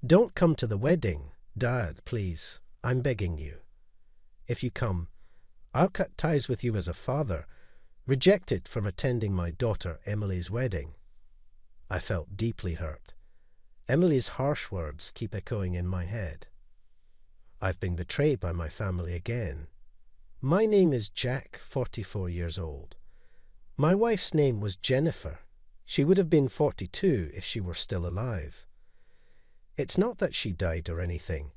Don't come to the wedding, Dad, please. I'm begging you. If you come, I'll cut ties with you as a father, rejected from attending my daughter Emily's wedding. I felt deeply hurt. Emily's harsh words keep echoing in my head. I've been betrayed by my family again. My name is Jack, 44 years old. My wife's name was Jennifer. She would have been 42 if she were still alive. It's not that she died or anything.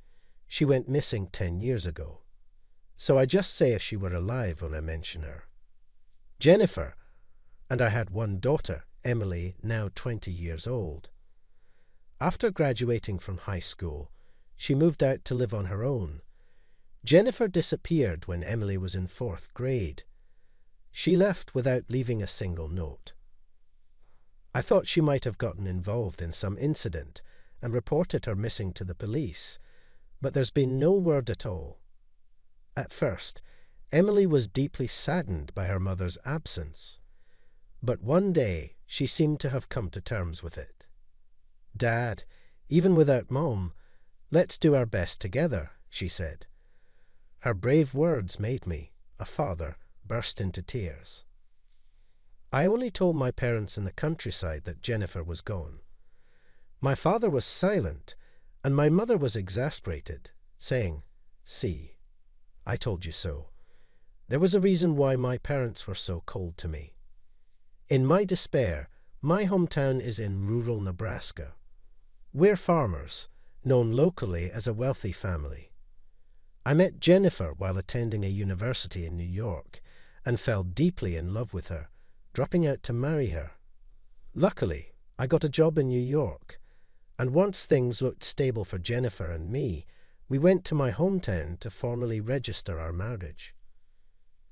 She went missing 10 years ago. So I just say if she were alive when I mention her. Jennifer, and I had one daughter, Emily, now 20 years old. After graduating from high school, she moved out to live on her own. Jennifer disappeared when Emily was in 4th grade. She left without leaving a single note. I thought she might have gotten involved in some incident and reported her missing to the police, but there's been no word at all. At first, Emily was deeply saddened by her mother's absence, but one day she seemed to have come to terms with it. Dad, even without Mom, let's do our best together, she said. Her brave words made me, a father, burst into tears. I only told my parents in the countryside that Jennifer was gone. My father was silent, and my mother was exasperated, saying, "See, I told you so." There was a reason why my parents were so cold to me. In my despair, my hometown is in rural Nebraska. We're farmers, known locally as a wealthy family. I met Jennifer while attending a university in New York and fell deeply in love with her, dropping out to marry her. Luckily, I got a job in New York, and once things looked stable for Jennifer and me, we went to my hometown to formally register our marriage.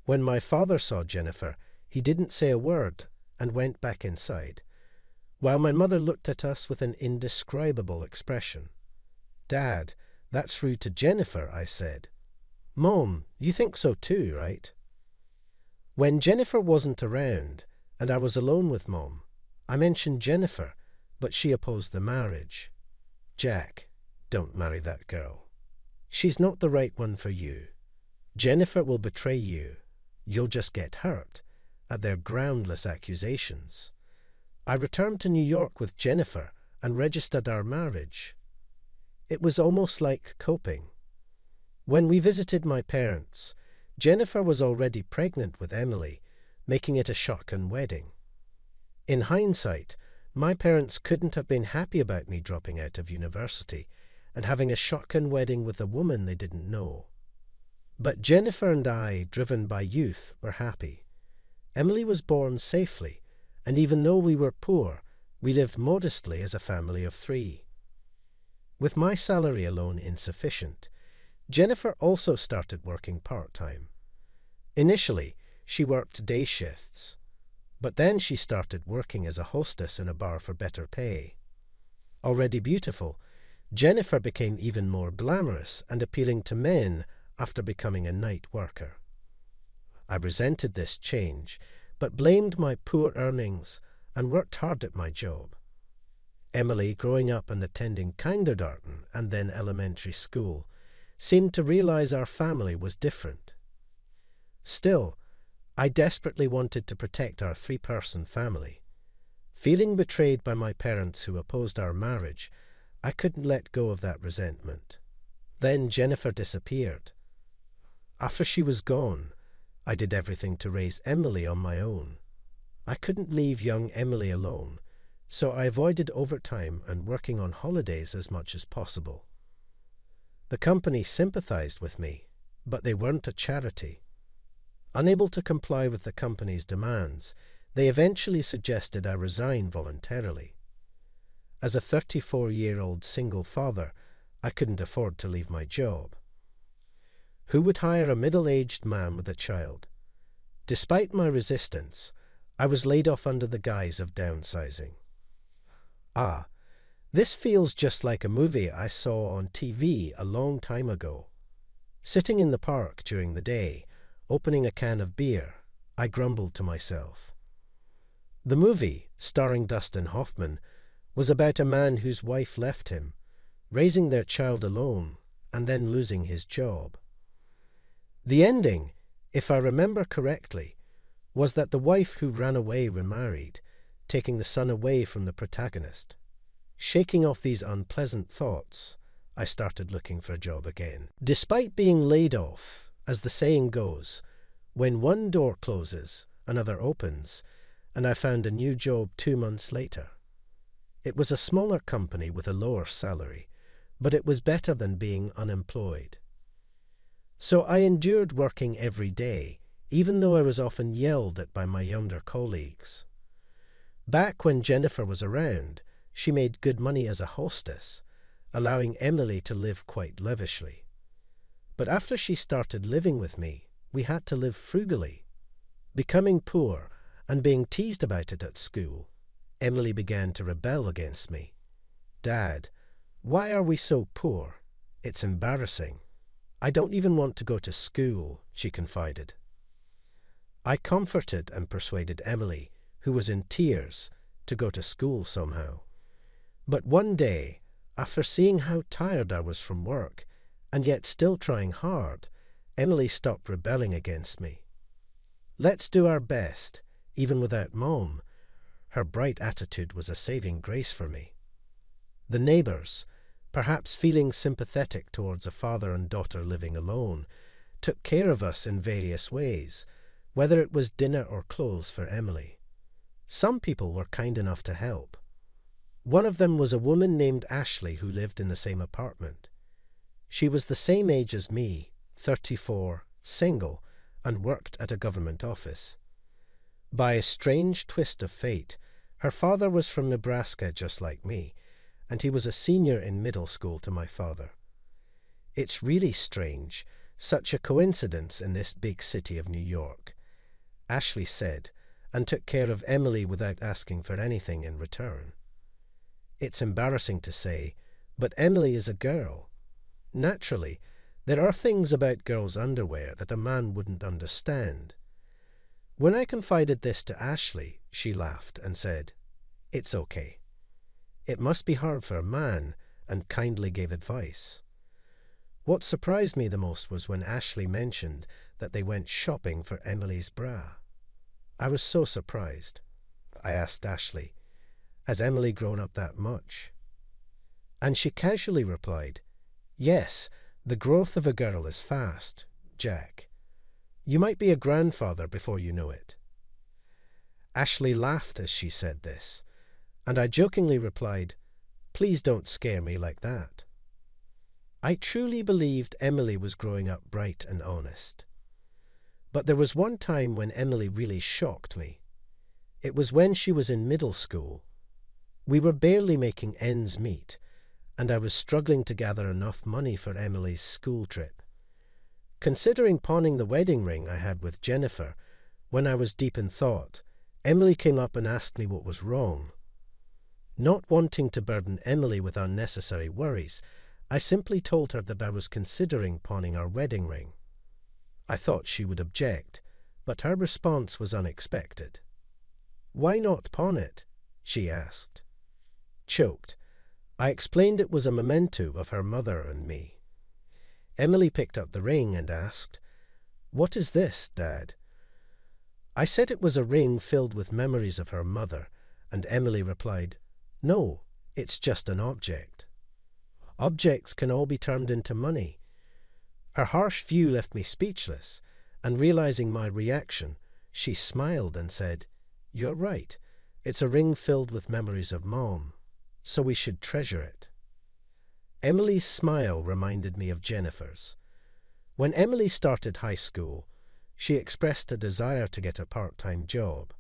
When my father saw Jennifer, he didn't say a word and went back inside, while my mother looked at us with an indescribable expression. "Dad, that's rude to Jennifer," I said. "Mom, you think so too, right?" When Jennifer wasn't around, and I was alone with Mom, I mentioned Jennifer, but she opposed the marriage. "Jack, don't marry that girl. She's not the right one for you. Jennifer will betray you. You'll just get hurt at their groundless accusations." I returned to New York with Jennifer and registered our marriage. It was almost like coping. When we visited my parents, Jennifer was already pregnant with Emily, making it a shotgun wedding. In hindsight, my parents couldn't have been happy about me dropping out of university and having a shotgun wedding with a woman they didn't know. But Jennifer and I, driven by youth, were happy. Emily was born safely, and even though we were poor, we lived modestly as a family of 3. With my salary alone insufficient, Jennifer also started working part-time. Initially, she worked day shifts, but then she started working as a hostess in a bar for better pay. Already beautiful, Jennifer became even more glamorous and appealing to men after becoming a night worker. I resented this change, but blamed my poor earnings and worked hard at my job. Emily, growing up and attending kindergarten and then elementary school, seemed to realize our family was different. Still, I desperately wanted to protect our 3-person family. Feeling betrayed by my parents who opposed our marriage, I couldn't let go of that resentment. Then Jennifer disappeared. After she was gone, I did everything to raise Emily on my own. I couldn't leave young Emily alone, so I avoided overtime and working on holidays as much as possible. The company sympathized with me, but they weren't a charity. Unable to comply with the company's demands, they eventually suggested I resign voluntarily. As a 34-year-old single father, I couldn't afford to leave my job. Who would hire a middle-aged man with a child? Despite my resistance, I was laid off under the guise of downsizing. This feels just like a movie I saw on TV a long time ago. Sitting in the park during the day, opening a can of beer, I grumbled to myself. The movie, starring Dustin Hoffman, was about a man whose wife left him, raising their child alone, and then losing his job. The ending, if I remember correctly, was that the wife who ran away remarried, taking the son away from the protagonist. Shaking off these unpleasant thoughts, I started looking for a job again. Despite being laid off, as the saying goes, when one door closes, another opens, and I found a new job 2 months later. It was a smaller company with a lower salary, but it was better than being unemployed. So I endured working every day, even though I was often yelled at by my younger colleagues. Back when Jennifer was around, she made good money as a hostess, allowing Emily to live quite lavishly. But after she started living with me, we had to live frugally. Becoming poor and being teased about it at school, Emily began to rebel against me. "Dad, why are we so poor? It's embarrassing. I don't even want to go to school," she confided. I comforted and persuaded Emily, who was in tears, to go to school somehow. But one day, after seeing how tired I was from work, and yet still trying hard, Emily stopped rebelling against me. "Let's do our best, even without Mom." Her bright attitude was a saving grace for me. The neighbours, perhaps feeling sympathetic towards a father and daughter living alone, took care of us in various ways, whether it was dinner or clothes for Emily. Some people were kind enough to help. One of them was a woman named Ashley who lived in the same apartment. She was the same age as me, 34, single, and worked at a government office. By a strange twist of fate, her father was from Nebraska just like me, and he was a senior in middle school to my father. It's really strange, such a coincidence in this big city of New York, Ashley said, and took care of Emily without asking for anything in return. It's embarrassing to say, but Emily is a girl. Naturally, there are things about girls' underwear that a man wouldn't understand. When I confided this to Ashley, she laughed and said, "It's okay. It must be hard for a man," and kindly gave advice. What surprised me the most was when Ashley mentioned that they went shopping for Emily's bra. I was so surprised. I asked Ashley, "Has Emily grown up that much?" And she casually replied, "Yes, the growth of a girl is fast, Jack. You might be a grandfather before you know it." Ashley laughed as she said this, and I jokingly replied, "Please don't scare me like that." I truly believed Emily was growing up bright and honest. But there was one time when Emily really shocked me. It was when she was in middle school. We were barely making ends meet, and I was struggling to gather enough money for Emily's school trip. Considering pawning the wedding ring I had with Jennifer, when I was deep in thought, Emily came up and asked me what was wrong. Not wanting to burden Emily with unnecessary worries, I simply told her that I was considering pawning our wedding ring. I thought she would object, but her response was unexpected. "Why not pawn it?" she asked. Choked, I explained it was a memento of her mother and me. Emily picked up the ring and asked, "What is this, Dad?" I said it was a ring filled with memories of her mother, and Emily replied, "No, it's just an object." Objects can all be turned into money. Her harsh view left me speechless, and realizing my reaction, she smiled and said, "You're right. It's a ring filled with memories of Mom, so we should treasure it." Emily's smile reminded me of Jennifer's. When Emily started high school, she expressed a desire to get a part-time job.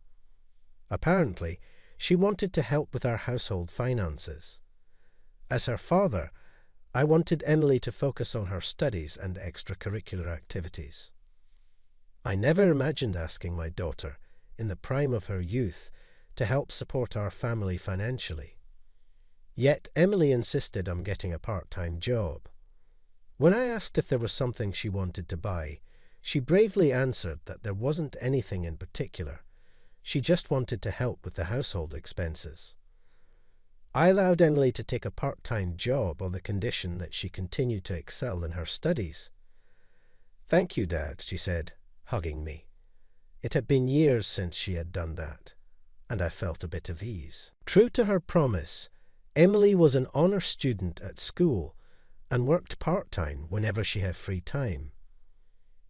Apparently, she wanted to help with our household finances. As her father, I wanted Emily to focus on her studies and extracurricular activities. I never imagined asking my daughter, in the prime of her youth, to help support our family financially. Yet Emily insisted on getting a part-time job. When I asked if there was something she wanted to buy, she bravely answered that there wasn't anything in particular. She just wanted to help with the household expenses. I allowed Emily to take a part-time job on the condition that she continued to excel in her studies. "Thank you, Dad," she said, hugging me. It had been years since she had done that, and I felt a bit of ease. True to her promise, Emily was an honour student at school and worked part-time whenever she had free time.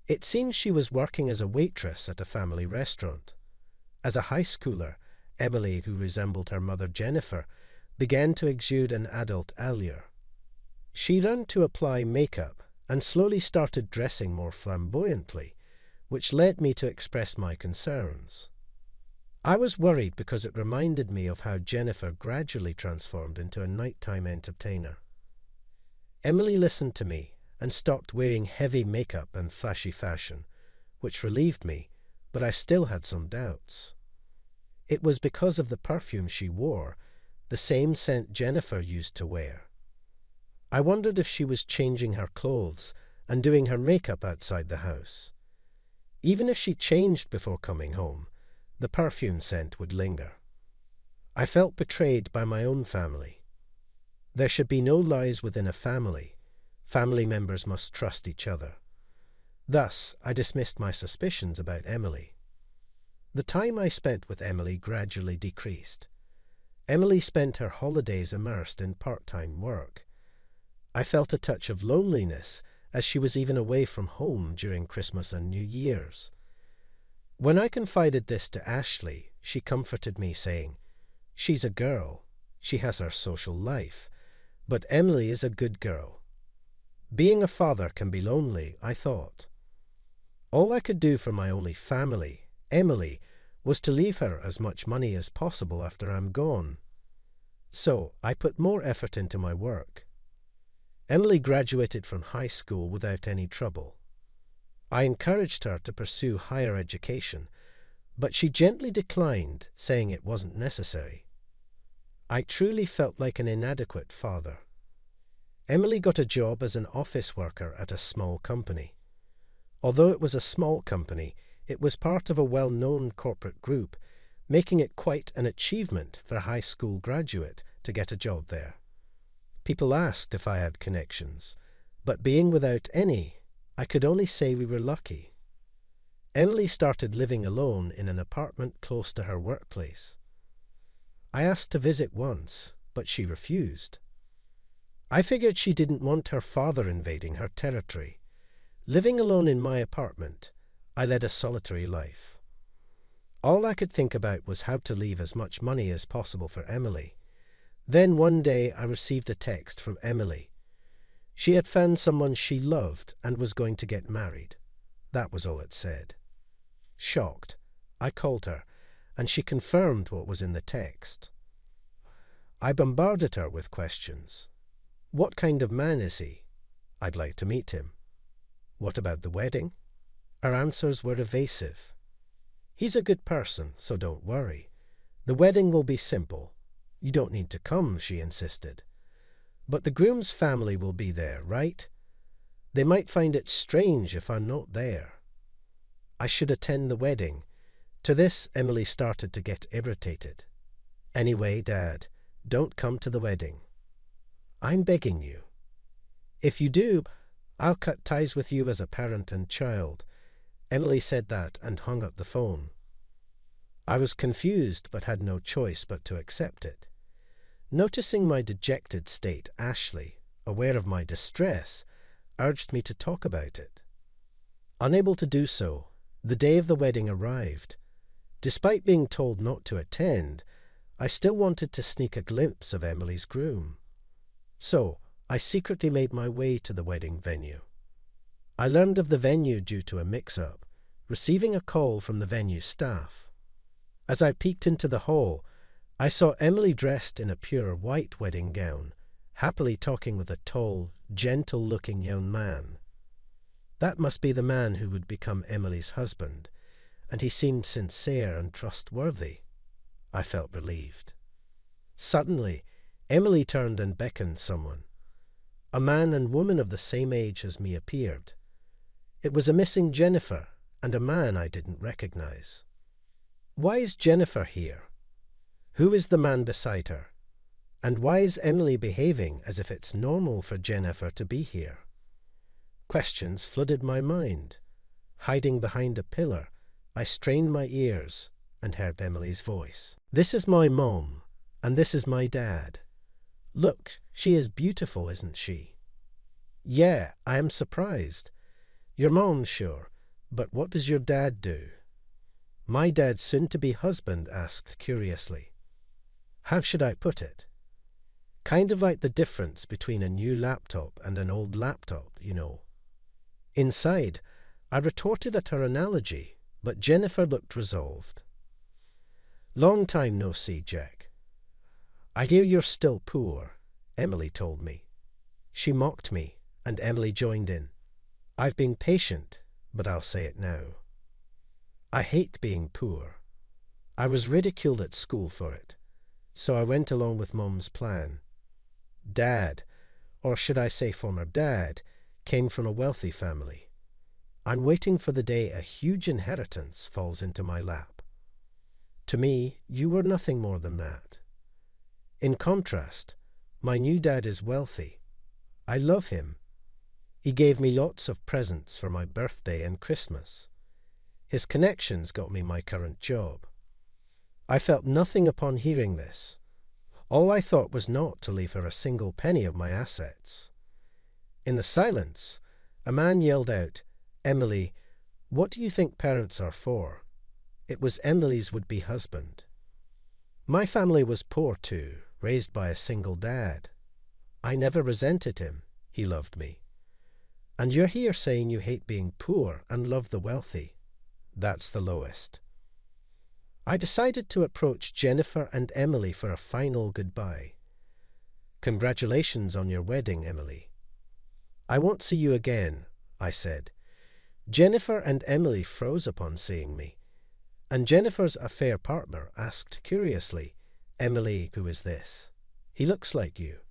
It seems she was working as a waitress at a family restaurant. As a high schooler, Emily, who resembled her mother Jennifer, began to exude an adult allure. She learned to apply makeup and slowly started dressing more flamboyantly, which led me to express my concerns. I was worried because it reminded me of how Jennifer gradually transformed into a nighttime entertainer. Emily listened to me and stopped wearing heavy makeup and flashy fashion, which relieved me, but I still had some doubts. It was because of the perfume she wore, the same scent Jennifer used to wear. I wondered if she was changing her clothes and doing her makeup outside the house. Even if she changed before coming home, the perfume scent would linger. I felt betrayed by my own family. There should be no lies within a family. Family members must trust each other. Thus, I dismissed my suspicions about Emily. The time I spent with Emily gradually decreased. Emily spent her holidays immersed in part-time work. I felt a touch of loneliness as she was even away from home during Christmas and New Year's. When I confided this to Ashley, she comforted me, saying, "She's a girl. She has her social life. But Emily is a good girl." Being a father can be lonely, I thought. All I could do for my only family, Emily, was to leave her as much money as possible after I'm gone. So I put more effort into my work. Emily graduated from high school without any trouble. I encouraged her to pursue higher education, but she gently declined, saying it wasn't necessary. I truly felt like an inadequate father. Emily got a job as an office worker at a small company. Although it was a small company, it was part of a well-known corporate group, making it quite an achievement for a high school graduate to get a job there. People asked if I had connections, but being without any, I could only say we were lucky. Emily started living alone in an apartment close to her workplace. I asked to visit once, but she refused. I figured she didn't want her father invading her territory. Living alone in my apartment, I led a solitary life. All I could think about was how to leave as much money as possible for Emily. Then one day I received a text from Emily. She had found someone she loved and was going to get married. That was all it said. Shocked, I called her, and she confirmed what was in the text. I bombarded her with questions. What kind of man is he? I'd like to meet him. What about the wedding? Her answers were evasive. He's a good person, so don't worry. The wedding will be simple. You don't need to come, she insisted. But the groom's family will be there, right? They might find it strange if I'm not there. I should attend the wedding. To this, Emily started to get irritated. Anyway, Dad, don't come to the wedding. I'm begging you. If you do, I'll cut ties with you as a parent and child. Emily said that and hung up the phone. I was confused but had no choice but to accept it. Noticing my dejected state, Ashley, aware of my distress, urged me to talk about it. Unable to do so, the day of the wedding arrived. Despite being told not to attend, I still wanted to sneak a glimpse of Emily's groom. So, I secretly made my way to the wedding venue. I learned of the venue due to a mix-up, receiving a call from the venue staff. As I peeked into the hall, I saw Emily dressed in a pure white wedding gown, happily talking with a tall, gentle-looking young man. That must be the man who would become Emily's husband, and he seemed sincere and trustworthy. I felt relieved. Suddenly, Emily turned and beckoned someone. A man and woman of the same age as me appeared. It was a missing Jennifer and a man I didn't recognize. Why is Jennifer here? Who is the man beside her? And why is Emily behaving as if it's normal for Jennifer to be here? Questions flooded my mind. Hiding behind a pillar, I strained my ears and heard Emily's voice. "This is my mom, and this is my dad. Look, she is beautiful, isn't she?" "Yeah, I am surprised. Your mom, sure, but what does your dad do?" My dad's soon-to-be husband asked curiously. How should I put it? Kind of like the difference between a new laptop and an old laptop, you know. Inside, I retorted at her analogy, but Jennifer looked resolved. "Long time no see, Jack. I hear you're still poor," Emily told me. She mocked me, and Emily joined in. "I've been patient, but I'll say it now. I hate being poor. I was ridiculed at school for it, so I went along with Mom's plan. Dad, or should I say former dad, came from a wealthy family. I'm waiting for the day a huge inheritance falls into my lap. To me, you were nothing more than that. In contrast, my new dad is wealthy. I love him. He gave me lots of presents for my birthday and Christmas. His connections got me my current job. I felt nothing upon hearing this. All I thought was not to leave her a single penny of my assets. In the silence, a man yelled out, "Emily, what do you think parents are for?" It was Emily's would-be husband. My family was poor too, raised by a single dad. I never resented him. He loved me. And you're here saying you hate being poor and love the wealthy. That's the lowest. I decided to approach Jennifer and Emily for a final goodbye. "Congratulations on your wedding, Emily." "I won't see you again," I said. Jennifer and Emily froze upon seeing me, and Jennifer's affair partner asked curiously, "Emily, who is this? He looks like you."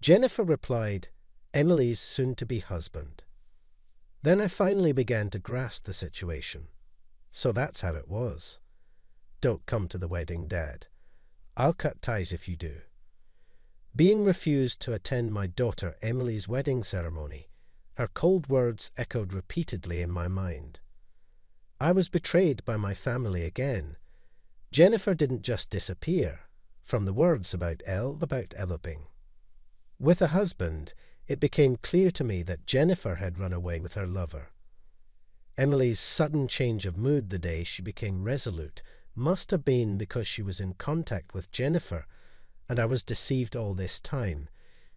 Jennifer replied, "Emily's soon-to-be husband." Then I finally began to grasp the situation. So that's how it was. Don't come to the wedding, Dad. I'll cut ties if you do. Being refused to attend my daughter Emily's wedding ceremony, her cold words echoed repeatedly in my mind. I was betrayed by my family again. Jennifer didn't just disappear, from the words about eloping. With a husband, it became clear to me that Jennifer had run away with her lover. Emily's sudden change of mood the day she became resolute must have been because she was in contact with Jennifer, and I was deceived all this time,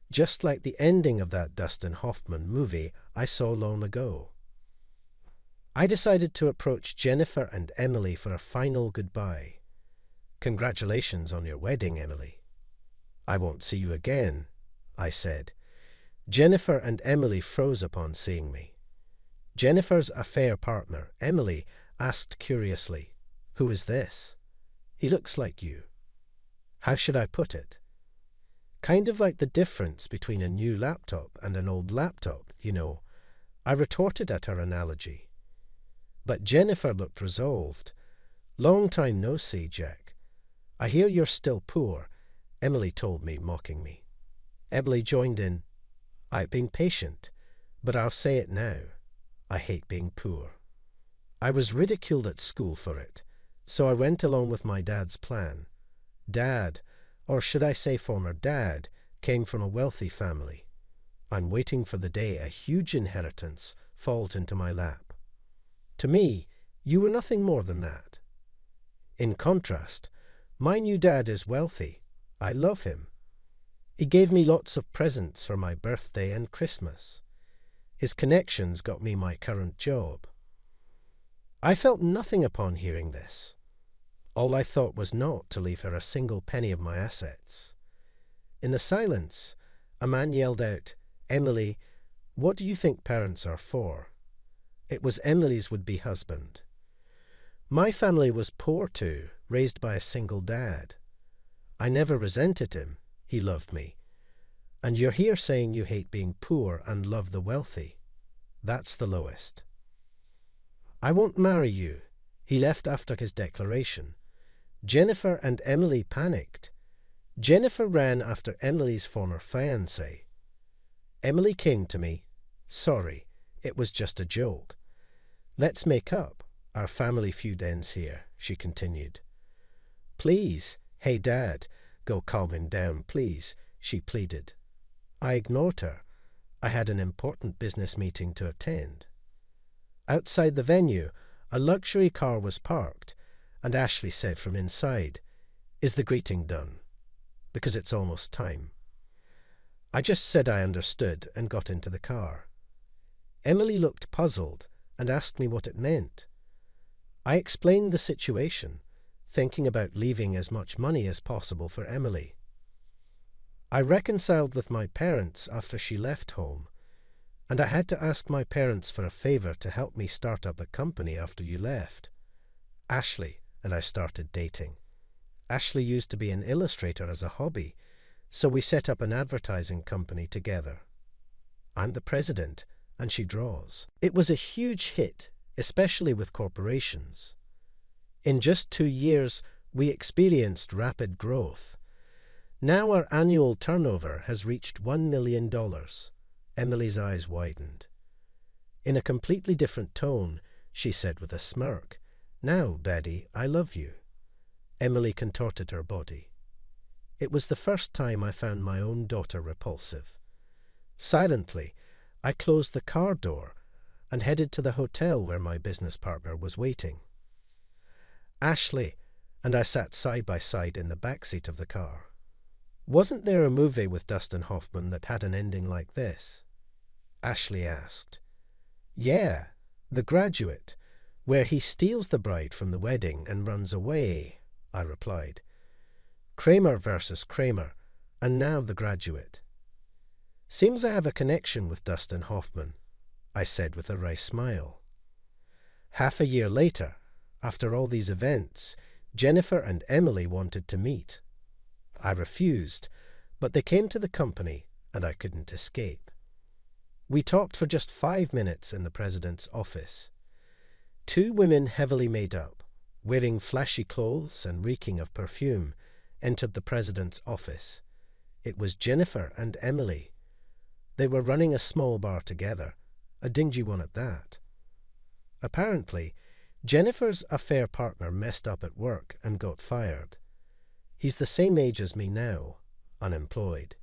just like the ending of that Dustin Hoffman movie I saw long ago. I decided to approach Jennifer and Emily for a final goodbye. "Congratulations on your wedding, Emily." "I won't see you again," I said. Jennifer and Emily froze upon seeing me. Jennifer's affair partner, Emily, asked curiously, "Who is this? He looks like you." How should I put it? Kind of like the difference between a new laptop and an old laptop, you know. I retorted at her analogy. But Jennifer looked resolved. "Long time no see, Jack. I hear you're still poor," Emily told me, mocking me. Emily joined in. "I've been patient, but I'll say it now. I hate being poor. I was ridiculed at school for it, so I went along with my dad's plan. Dad, or should I say former dad, came from a wealthy family. I'm waiting for the day a huge inheritance falls into my lap. To me, you were nothing more than that. In contrast, my new dad is wealthy. I love him. He gave me lots of presents for my birthday and Christmas. His connections got me my current job. I felt nothing upon hearing this. All I thought was not to leave her a single penny of my assets. In the silence, a man yelled out, "Emily, what do you think parents are for?" It was Emily's would-be husband. My family was poor too, raised by a single dad. I never resented him. He loved me. And you're here saying you hate being poor and love the wealthy. That's the lowest. "I won't marry you." He left after his declaration. Jennifer and Emily panicked. Jennifer ran after Emily's former fiancé. Emily came to me. Sorry, it was just a joke. Let's make up. Our family feud ends here, she continued. Please, hey Dad, go calm him down, please, she pleaded. I ignored her. I had an important business meeting to attend. Outside the venue, a luxury car was parked, and Ashley said from inside, "Is the greeting done? Because it's almost time." I just said I understood and got into the car. Emily looked puzzled and asked me what it meant. I explained the situation, thinking about leaving as much money as possible for Emily. I reconciled with my parents after she left home, and I had to ask my parents for a favor to help me start up a company after you left. Ashley and I started dating. Ashley used to be an illustrator as a hobby, so we set up an advertising company together. I'm the president, and she draws. It was a huge hit, especially with corporations. In just 2 years, we experienced rapid growth. Now our annual turnover has reached $1 million. Emily's eyes widened. In a completely different tone, she said with a smirk, "Now, Daddy, I love you." Emily contorted her body. It was the first time I found my own daughter repulsive. Silently, I closed the car door and headed to the hotel where my business partner was waiting. Ashley and I sat side by side in the back seat of the car. Wasn't there a movie with Dustin Hoffman that had an ending like this? Ashley asked. Yeah, The Graduate, where he steals the bride from the wedding and runs away, I replied. Kramer versus Kramer, and now The Graduate. Seems I have a connection with Dustin Hoffman, I said with a wry smile. Half a year later, after all these events, Jennifer and Emily wanted to meet. I refused, but they came to the company and I couldn't escape. We talked for just 5 minutes in the president's office. 2 women heavily made up, wearing flashy clothes and reeking of perfume, entered the president's office. It was Jennifer and Emily. They were running a small bar together, a dingy one at that. Apparently, Jennifer's affair partner messed up at work and got fired. He's the same age as me now, unemployed.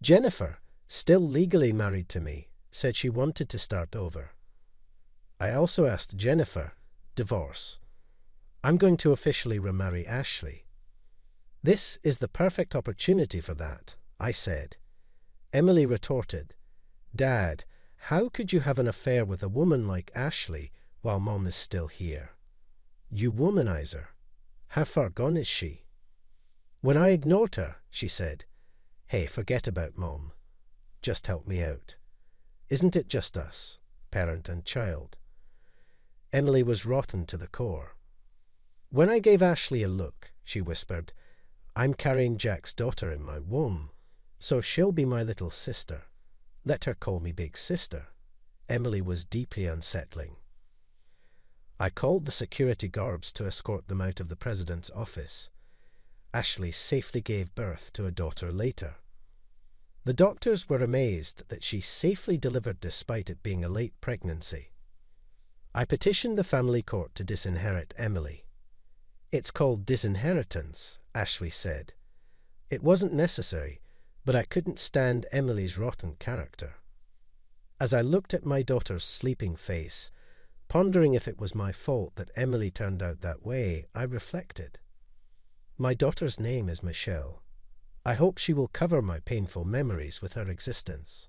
Jennifer, still legally married to me, said she wanted to start over. I also asked Jennifer, divorce. I'm going to officially remarry Ashley. This is the perfect opportunity for that, I said. Emily retorted, Dad, how could you have an affair with a woman like Ashley while Mom is still here? You womanizer. How far gone is she? When I ignored her, she said, Hey, forget about Mom. Just help me out. Isn't it just us, parent and child? Emily was rotten to the core. When I gave Ashley a look, she whispered, I'm carrying Jack's daughter in my womb, so she'll be my little sister. Let her call me Big Sister. Emily was deeply unsettling. I called the security guards to escort them out of the president's office. Ashley safely gave birth to a daughter later. The doctors were amazed that she safely delivered despite it being a late pregnancy. I petitioned the family court to disinherit Emily. It's called disinheritance, Ashley said. It wasn't necessary, but I couldn't stand Emily's rotten character. As I looked at my daughter's sleeping face, pondering if it was my fault that Emily turned out that way, I reflected. My daughter's name is Michelle. I hope she will cover my painful memories with her existence.